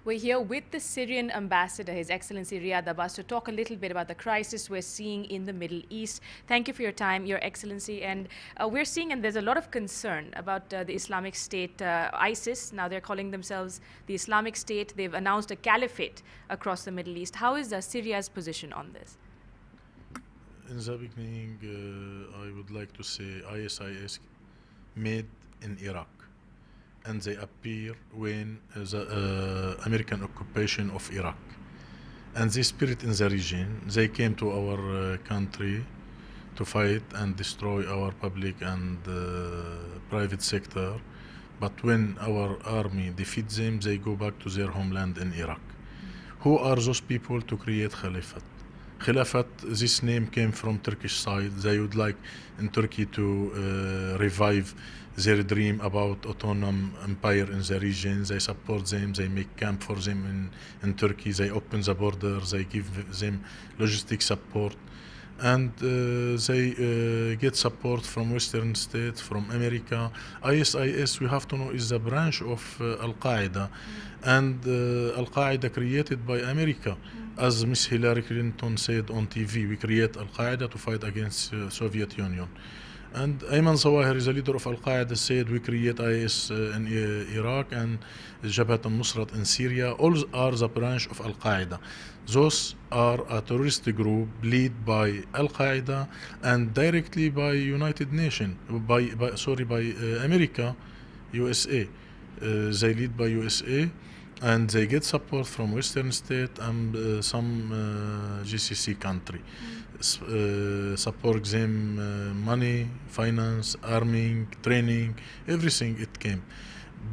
We're here with the Syrian ambassador, His Excellency Riyad Abbas, to talk a little bit about the crisis we're seeing in the Middle East. Thank you for your time, Your Excellency. And we're seeing, and there's a lot of concern about the Islamic State, ISIS. Now they're calling themselves the Islamic State. They've announced a caliphate across the Middle East. How is Syria's position on this? In the beginning, I would like to say ISIS made in Iraq, and they appear when the American occupation of Iraq. And they spirit in the region, they came to our country to fight and destroy our public and private sector. But when our army defeats them, they go back to their homeland in Iraq. Who are those people to create Caliphate? Khilafat, this name came from Turkish side. They would like in Turkey to revive their dream about autonomous empire in the region. They support them, they make camp for them in Turkey, they open the border, they give them logistic support. And they get support from Western states, from America. ISIS, we have to know, is a branch of Al-Qaeda. And Al-Qaeda created by America. As Miss Hillary Clinton said on TV, we create Al-Qaeda to fight against Soviet Union. And Ayman Zawahiri, the leader of Al-Qaeda, said we create IS in Iraq and Jabhat al-Nusrat in Syria. All are the branch of Al-Qaeda. Those are a terrorist group led by Al-Qaeda and directly by United Nations, by America, USA. They lead by USA. And they get support from Western state and some GCC country. Support them money, finance, arming, training, everything it came.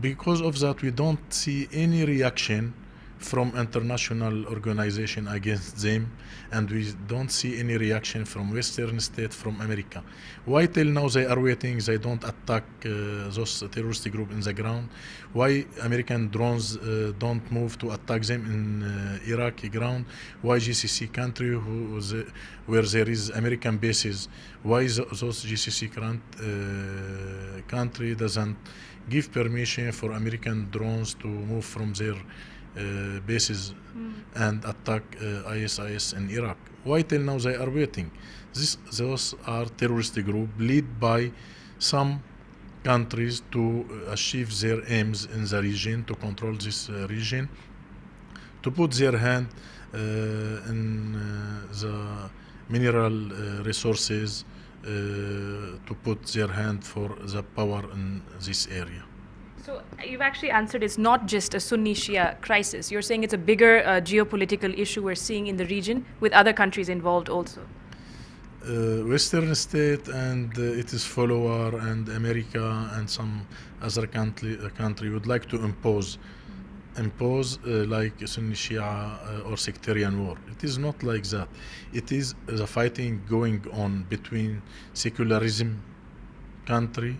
Because of that, we don't see any reaction from international organization against them, and we don't see any reaction from Western state, from America. Why till now they are waiting, they don't attack those terrorist group in the ground? Why American drones don't move to attack them in Iraqi ground? Why GCC country where there is American bases, why those GCC country doesn't give permission for American drones to move from their bases and attack ISIS in Iraq? Why till now they are waiting? Those are terrorist group led by some countries to achieve their aims in the region, to control this region, to put their hand in the mineral resources, to put their hand for the power in this area. So you've actually answered it's not just a Sunni-Shia crisis. You're saying it's a bigger geopolitical issue we're seeing in the region with other countries involved also. Western state and its follower and America and some other country would like to impose like Sunni Shia or sectarian war. It is not like that. It is the fighting going on between secularism country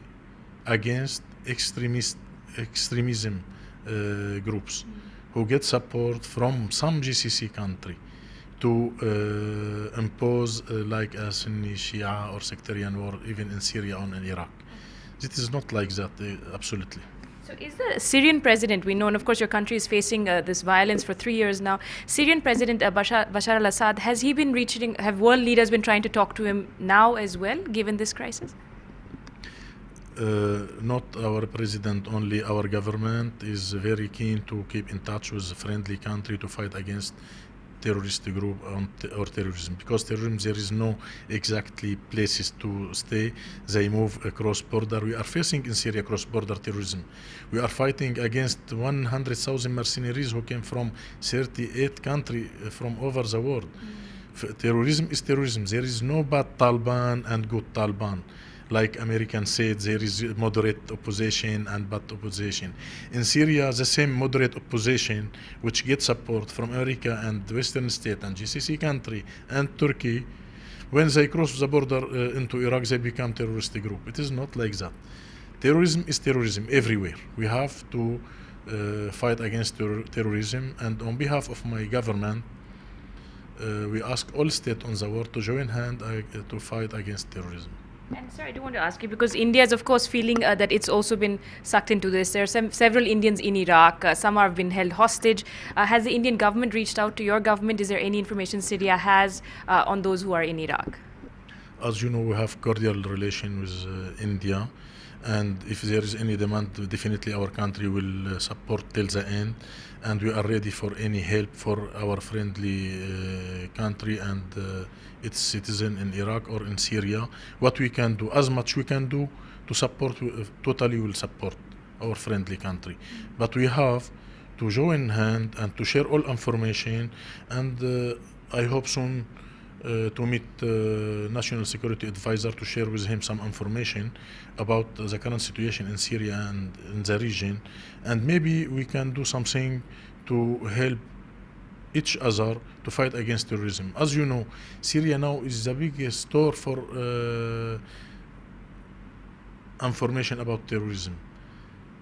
against extremism groups who get support from some GCC country to impose like a Sunni Shia or sectarian war even in Syria or in Iraq. It is not like that, absolutely. So is the Syrian president, we know, and of course your country is facing this violence for 3 years now, Syrian President Bashar al-Assad, has he been have world leaders been trying to talk to him now as well, given this crisis? Not our president only, our government is very keen to keep in touch with a friendly country to fight against terrorist group or terrorism, because terrorism there is no exactly places to stay. They move across border. We are facing in Syria cross border terrorism. We are fighting against 100,000 mercenaries who came from 38 countries from over the world. Terrorism is terrorism. There is no bad Taliban and good Taliban. Like Americans said, there is moderate opposition and bad opposition. In Syria, the same moderate opposition, which gets support from America and Western state and GCC country and Turkey, when they cross the border into Iraq, they become terrorist group. It is not like that. Terrorism is terrorism everywhere. We have to fight against terrorism, and on behalf of my government, we ask all states on the world to join hand to fight against terrorism. And sir, I do want to ask you because India is, of course, feeling that it's also been sucked into this. There are several Indians in Iraq. Some have been held hostage. Has the Indian government reached out to your government? Is there any information Syria has on those who are in Iraq? As you know, we have cordial relation with India, and if there is any demand, definitely our country will support till the end, and we are ready for any help for our friendly country and its citizen in Iraq or in Syria. What we can do, as much we can do to support, totally will support our friendly country. But we have to join hand and to share all information, and I hope soon to meet National Security Advisor to share with him some information about the current situation in Syria and in the region, and maybe we can do something to help each other to fight against terrorism. As you know, Syria now is the biggest store for information about terrorism.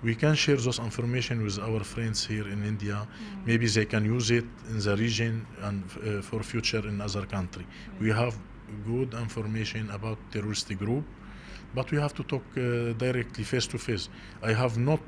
We can share those information with our friends here in India. Maybe they can use it in the region and for future in other country. We have good information about terrorist group, but we have to talk directly face to face. I have not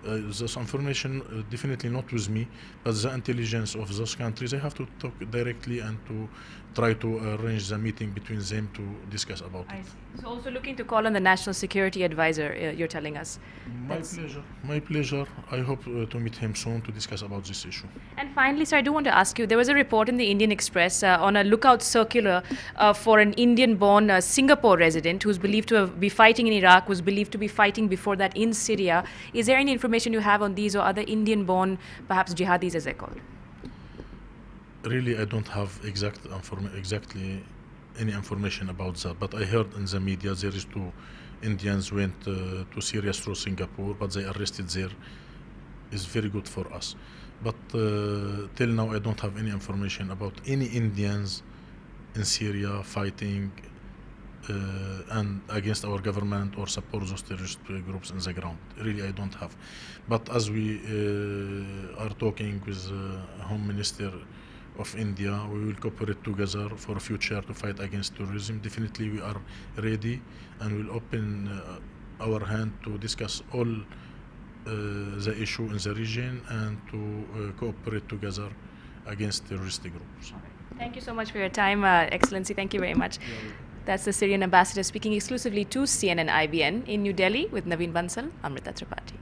this information definitely not with me, but the intelligence of those countries, I have to talk directly and to try to arrange the meeting between them to discuss about I it. see. So also looking to call on the National Security Advisor, you're telling us. My That's- pleasure. My pleasure. I hope to meet him soon to discuss about this issue. And finally, sir, I do want to ask you, there was a report in the Indian Express on a lookout circular for an Indian-born Singapore resident who's believed to be fighting in Iraq, was believed to be fighting before that in Syria. Is there any information you have on these or other Indian-born, perhaps jihadis as they're called? Really, I don't have exactly any information about that, but I heard in the media there is two Indians went to Syria through Singapore, but they arrested there. Is very good for us. But till now, I don't have any information about any Indians in Syria fighting and against our government or support those terrorist groups in the ground. Really, I don't have. But as we are talking with Home Minister of India, we will cooperate together for future to fight against terrorism. Definitely, we are ready and will open our hand to discuss all the issue in the region and to cooperate together against terrorist groups. Thank you so much for your time, Excellency. Thank you very much. That's the Syrian ambassador speaking exclusively to CNN IBN in New Delhi with Naveen Bansal, Amrita Tripathi.